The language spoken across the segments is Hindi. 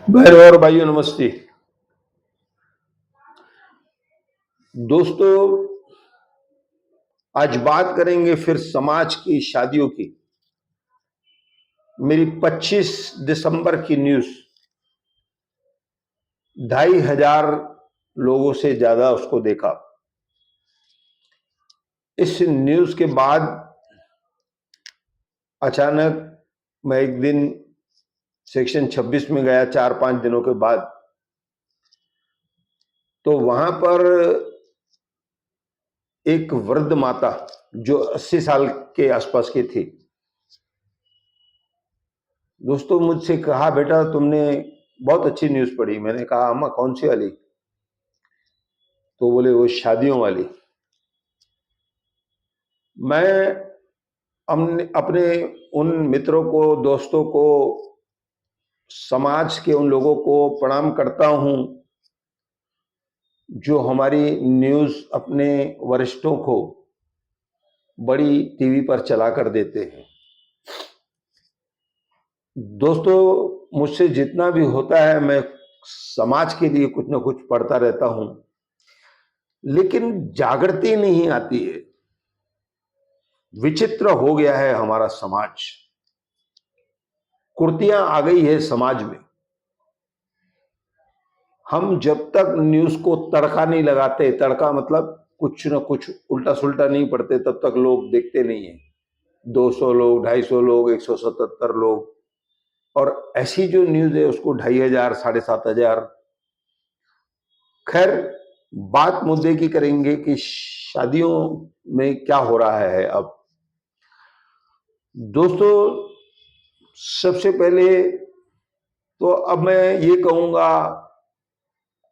बहनों और भाइयों नमस्ते। दोस्तों, आज बात करेंगे फिर समाज की शादियों की। मेरी 25 दिसंबर की न्यूज़ 2,500 लोगों से ज्यादा उसको देखा। इस न्यूज़ के बाद अचानक मैं एक दिन सेक्शन 26 में गया 4-5 दिनों के बाद। तो वहां पर एक वृद्ध माता जो 80 साल के आसपास की थी, दोस्तों मुझसे कहा, बेटा तुमने बहुत अच्छी न्यूज़ पढ़ी। मैंने कहा, अम्मा कौन सी वाली? तो बोले, वो शादियों वाली। मैं अपने उन मित्रों को, दोस्तों को, समाज के उन लोगों को प्रणाम करता हूं जो हमारी न्यूज़ अपने वरिष्ठों को बड़ी टीवी पर चला कर देते हैं। दोस्तों, मुझसे जितना भी होता है मैं समाज के लिए कुछ ना कुछ पढ़ता रहता हूं, लेकिन जागृति नहीं आती है। विचित्र हो गया है हमारा समाज। कुर्तियां आ गई है समाज में। हम जब तक न्यूज़ को तड़का नहीं लगाते, तड़का मतलब कुछ न कुछ उल्टा सुल्टा नहीं पड़ते, तब तक लोग देखते नहीं है। 200 लोग, 250 लोग, 177 लोग, और ऐसी जो न्यूज़ है उसको 2,500, 7,500। खैर, बात मुद्दे की करेंगे कि शादियों में क्या हो रहा है अब। दोस्तों, सबसे पहले तो अब मैं ये कहूंगा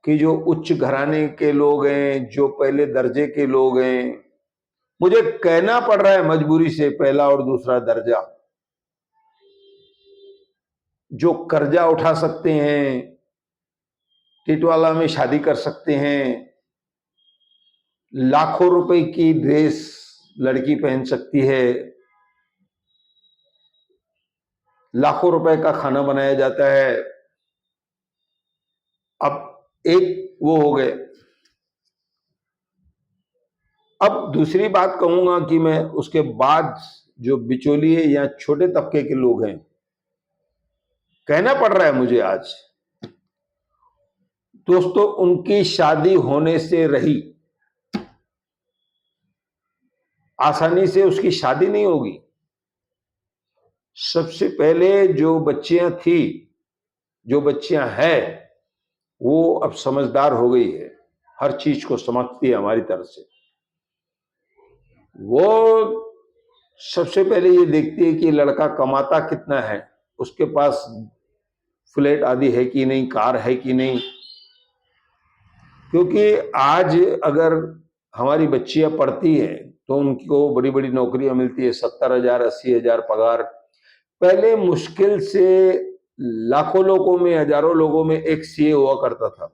कि जो उच्च घराने के लोग हैं, जो पहले दर्जे के लोग हैं, मुझे कहना पड़ रहा है मजबूरी से, पहला और दूसरा दर्जा, जो कर्जा उठा सकते हैं, टिटवाला में शादी कर सकते हैं, लाखों रुपए की ड्रेस लड़की पहन सकती है, लाखों रुपए का खाना बनाया जाता है। अब एक वो हो गए। अब दूसरी बात कहूंगा कि मैं उसके बाद जो बिचौलिए या छोटे तबके के लोग हैं, कहना पड़ रहा है मुझे आज, दोस्तों उनकी शादी होने से रही, आसानी से उसकी शादी नहीं होगी। सबसे पहले जो बच्चियां थी, जो बच्चियां हैं, वो अब समझदार हो गई है, हर चीज को समझती है हमारी तरफ से। वो सबसे पहले ये देखती है कि लड़का कमाता कितना है, उसके पास फ्लैट आदि है कि नहीं, कार है कि नहीं। क्योंकि आज अगर हमारी बच्चियां पढ़ती हैं तो उनको बड़ी बड़ी नौकरियां मिलती है, 70,000, 80,000 पगार। पहले मुश्किल से लाखों लोगों में, हजारों लोगों में एक सीए हुआ करता था।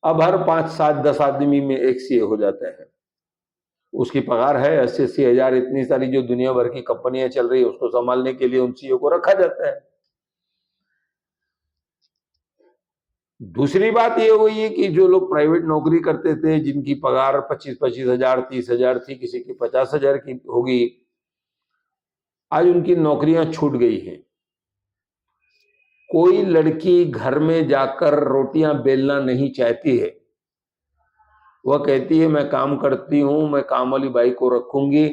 अब हर 5, 7, 10 आदमी में एक सीए हो जाता है। उसकी पगार है 80-80 हजार। इतनी सारी जो दुनिया भर की कंपनियां चल रही है, उसको संभालने के लिए उन सीईओ को रखा जाता है। दूसरी बात ये हुई है कि जो लोग प्राइवेट नौकरी करते थे, जिनकी पगार 25-25 हजार, 30 हजार थी, किसी की 50 हजार की होगी, आज उनकी नौकरियां छूट गई हैं। कोई लड़की घर में जाकर रोटियां बेलना नहीं चाहती है। वह कहती है, मैं काम करती हूं, मैं काम वाली बाई को रखूंगी,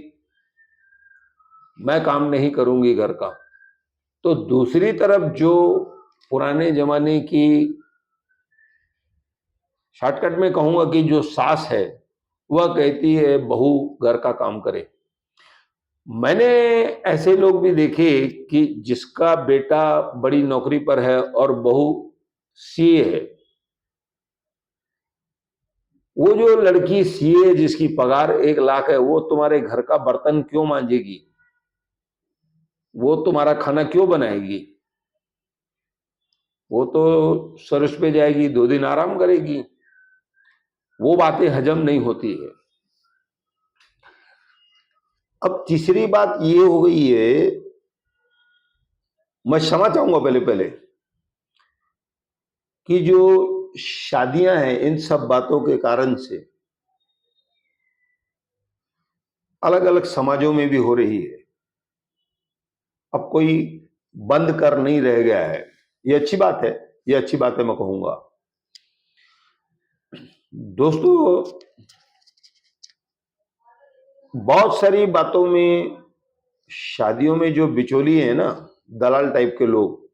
मैं काम नहीं करूंगी घर का। तो दूसरी तरफ जो पुराने जमाने की, शॉर्टकट में कहूंगा कि जो सास है, वह कहती है बहू घर का काम करे। मैंने ऐसे लोग भी देखे कि जिसका बेटा बड़ी नौकरी पर है और बहू सीए है। वो जो लड़की सीए जिसकी पगार 1 लाख है, वो तुम्हारे घर का बर्तन क्यों मांजेगी? वो तुम्हारा खाना क्यों बनाएगी? वो तो सर्विस पे जाएगी, 2 दिन आराम करेगी। वो बातें हजम नहीं होती है। अब तीसरी बात ये हो गई है, मैं क्षमा चाहूंगा पहले पहले कि जो शादियां हैं इन सब बातों के कारण से अलग अलग समाजों में भी हो रही है। अब कोई बंद कर नहीं रह गया है। ये अच्छी बात है, ये अच्छी बात है मैं कहूंगा। दोस्तों, बहुत सारी बातों में शादियों में जो बिचौलिए हैं ना, दलाल टाइप के लोग,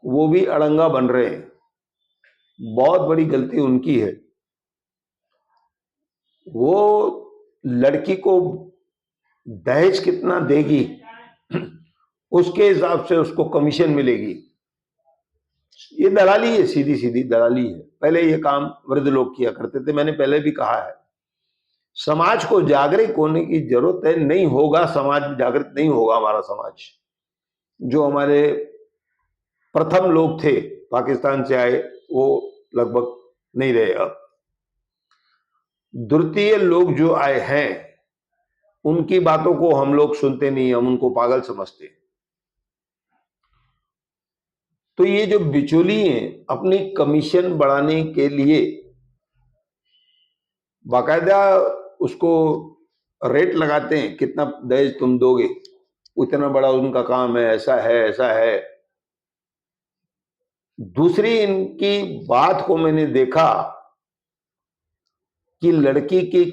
वो भी अड़ंगा बन रहे हैं। बहुत बड़ी गलती उनकी है। वो लड़की को दहेज कितना देगी उसके हिसाब से उसको कमीशन मिलेगी। ये दलाली है, सीधी सीधी दलाली है। पहले ये काम वृद्ध लोग किया करते थे, मैंने पहले भी कहा है। समाज को जागरूक होने की जरूरत है। नहीं होगा समाज जागृत, नहीं होगा हमारा समाज। जो हमारे प्रथम लोग थे पाकिस्तान से आए, वो लगभग नहीं रहे। अब द्वितीय लोग जो आए हैं उनकी बातों को हम लोग सुनते नहीं, हम उनको पागल समझते। तो ये जो बिचौलिए हैं अपनी कमीशन बढ़ाने के लिए बाकायदा उसको रेट लगाते हैं, कितना दहेज तुम दोगे, उतना बड़ा उनका काम है, ऐसा है ऐसा है। दूसरी इनकी बात को मैंने देखा कि लड़की की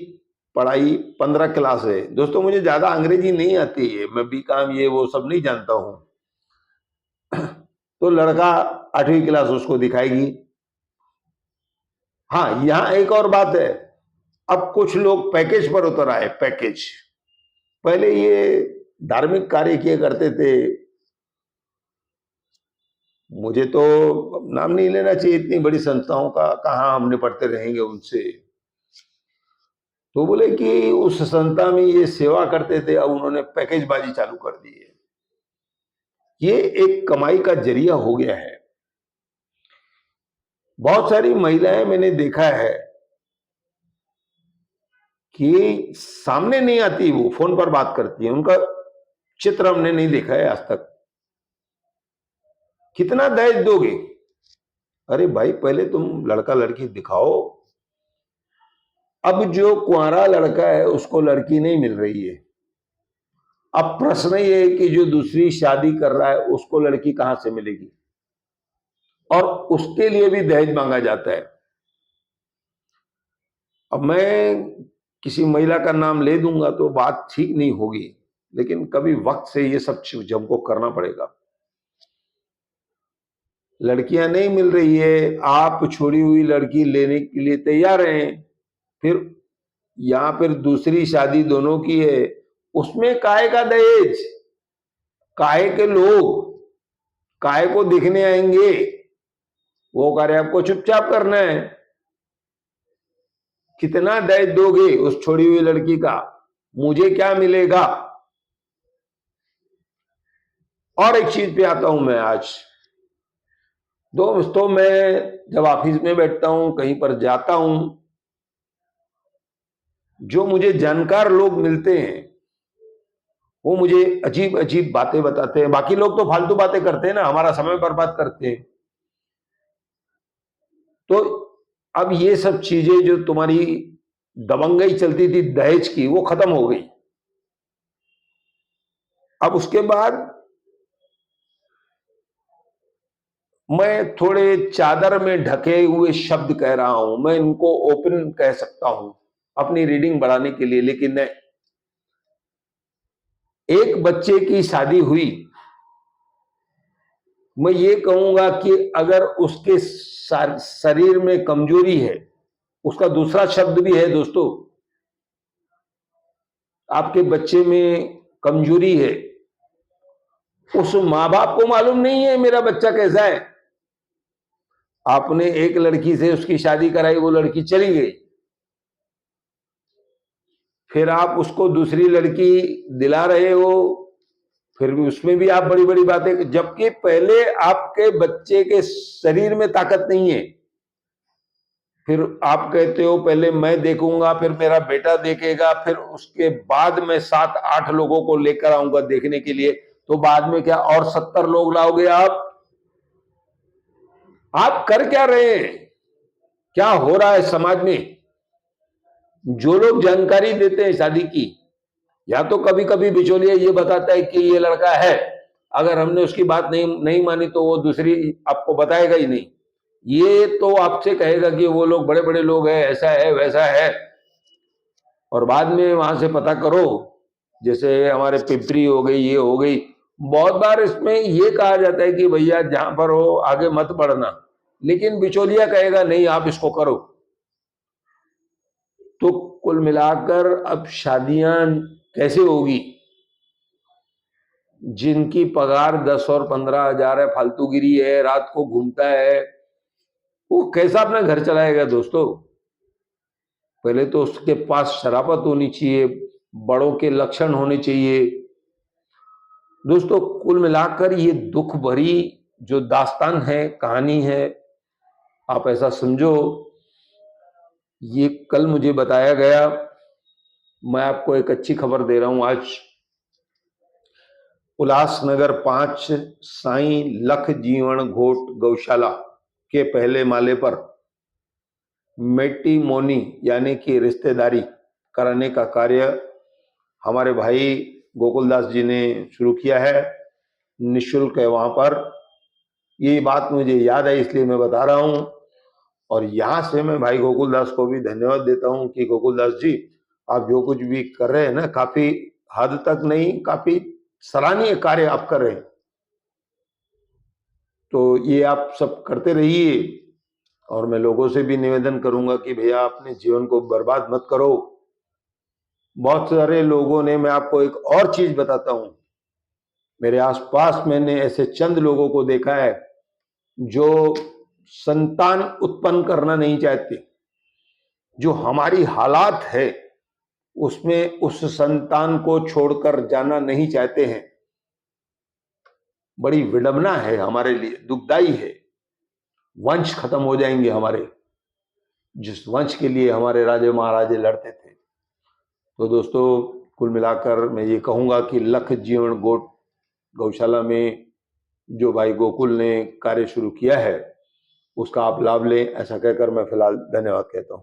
पढ़ाई 15 क्लास है। दोस्तों, मुझे ज्यादा अंग्रेजी नहीं आती है, मैं बीकॉम ये वो सब नहीं जानता हूं। तो लड़का 8वीं क्लास उसको दिखाएगी। हाँ, यहां एक और बात है। अब कुछ लोग पैकेज पर उतर आए। पैकेज, पहले ये धार्मिक कार्य किए करते थे। मुझे तो नाम नहीं लेना चाहिए इतनी बड़ी संस्थाओं का, कहां हम निपटते रहेंगे उनसे। तो बोले कि उस संस्था में ये सेवा करते थे, अब उन्होंने पैकेजबाजी चालू कर दी है। ये एक कमाई का जरिया हो गया है। बहुत सारी महिलाएं मैंने देखा है कि सामने नहीं आती, वो फोन पर बात करती है, उनका चित्र हमने नहीं देखा है आज तक। कितना दहेज दोगे? अरे भाई, पहले तुम लड़का लड़की दिखाओ। अब जो कुंवारा लड़का है उसको लड़की नहीं मिल रही है। अब प्रश्न ये है कि जो दूसरी शादी कर रहा है उसको लड़की कहां से मिलेगी, और उसके लिए भी दहेज मांगा जाता है। अब मैं किसी महिला का नाम ले दूंगा तो बात ठीक नहीं होगी, लेकिन कभी वक्त से ये सब चीज हमको करना पड़ेगा। लड़कियां नहीं मिल रही है, आप छोड़ी हुई लड़की लेने के लिए तैयार हैं, फिर यहां फिर दूसरी शादी दोनों की है, उसमें काहे का दहेज? काहे के लोग काहे को दिखने आएंगे? वो कार्य आपको चुपचाप करना है। कितना दहेज दोगे उस छोड़ी हुई लड़की का? मुझे क्या मिलेगा? और एक चीज पे आता हूं मैं आज। दोस्तों, मैं जब ऑफिस में बैठता हूं, कहीं पर जाता हूं, जो मुझे जानकार लोग मिलते हैं वो मुझे अजीब अजीब बातें बताते हैं। बाकी लोग तो फालतू बातें करते हैं ना, हमारा समय बर्बाद करते हैं। तो अब ये सब चीजें जो तुम्हारी दबंगई चलती थी दहेज की, वो खत्म हो गई। अब उसके बाद मैं थोड़े चादर में ढके हुए शब्द कह रहा हूं, मैं इनको ओपन कह सकता हूं अपनी रीडिंग बढ़ाने के लिए। लेकिन एक बच्चे की शादी हुई, मैं ये कहूंगा कि अगर उसके शरीर में कमजोरी है, उसका दूसरा शब्द भी है दोस्तों, आपके बच्चे में कमजोरी है, उस माँ बाप को मालूम नहीं है मेरा बच्चा कैसा है। आपने एक लड़की से उसकी शादी कराई, वो लड़की चली गई, फिर आप उसको दूसरी लड़की दिला रहे हो, फिर भी उसमें भी आप बड़ी बड़ी बातें, जबकि पहले आपके बच्चे के शरीर में ताकत नहीं है। फिर आप कहते हो पहले मैं देखूंगा, फिर मेरा बेटा देखेगा, फिर उसके बाद मैं 7-8 लोगों को लेकर आऊंगा देखने के लिए। तो बाद में क्या और 70 लोग लाओगे आप? आप कर क्या रहे हैं, क्या हो रहा है समाज में? जो लोग जानकारी देते हैं शादी की, या तो कभी कभी बिचौलिया ये बताता है कि ये लड़का है, अगर हमने उसकी बात नहीं नहीं मानी तो वो दूसरी आपको बताएगा ही नहीं। ये तो आपसे कहेगा कि वो लोग बड़े बड़े लोग हैं, ऐसा है वैसा है, और बाद में वहां से पता करो, जैसे हमारे पिपरी हो गई, ये हो गई। बहुत बार इसमें ये कहा जाता है कि भैया जहां पर हो आगे मत बढ़ना, लेकिन बिचौलिया कहेगा नहीं आप इसको करो। तो कुल मिलाकर अब शादियां कैसे होगी? जिनकी पगार 10 और 15 हजार है, फालतूगिरी है, रात को घूमता है, वो कैसा अपना घर चलाएगा दोस्तों? पहले तो उसके पास शराफत होनी चाहिए, बड़ों के लक्षण होने चाहिए। दोस्तों कुल मिलाकर ये दुख भरी जो दास्तान है, कहानी है, आप ऐसा समझो, ये कल मुझे बताया गया। मैं आपको एक अच्छी खबर दे रहा हूं आज। उल्लासनगर 5 साईं लख जीवन घोट गौशाला के पहले माले पर मैट्रिमोनी यानी कि रिश्तेदारी कराने का कार्य हमारे भाई गोकुलदास जी ने शुरू किया है। निःशुल्क है वहां पर। ये बात मुझे याद है इसलिए मैं बता रहा हूं, और यहां से मैं भाई गोकुलदास को भी धन्यवाद देता हूं कि गोकुलदास जी, आप जो कुछ भी कर रहे हैं ना, काफी हद तक नहीं, काफी सराहनीय कार्य आप कर रहे हैं। तो ये आप सब करते रहिए, और मैं लोगों से भी निवेदन करूंगा कि भैया अपने जीवन को बर्बाद मत करो। बहुत सारे लोगों ने, मैं आपको एक और चीज बताता हूं, मेरे आसपास मैंने ऐसे चंद लोगों को देखा है जो संतान उत्पन्न करना नहीं चाहते, जो हमारी हालात है उसमें उस संतान को छोड़कर जाना नहीं चाहते हैं। बड़ी विडंबना है हमारे लिए, दुखदाई है। वंश खत्म हो जाएंगे हमारे, जिस वंश के लिए हमारे राजे महाराजे लड़ते थे। तो दोस्तों कुल मिलाकर मैं ये कहूंगा कि लख जीवन गोट गौशाला में जो भाई गोकुल ने कार्य शुरू किया है उसका आप लाभ लें, ऐसा कहकर मैं फिलहाल धन्यवाद कहता हूं।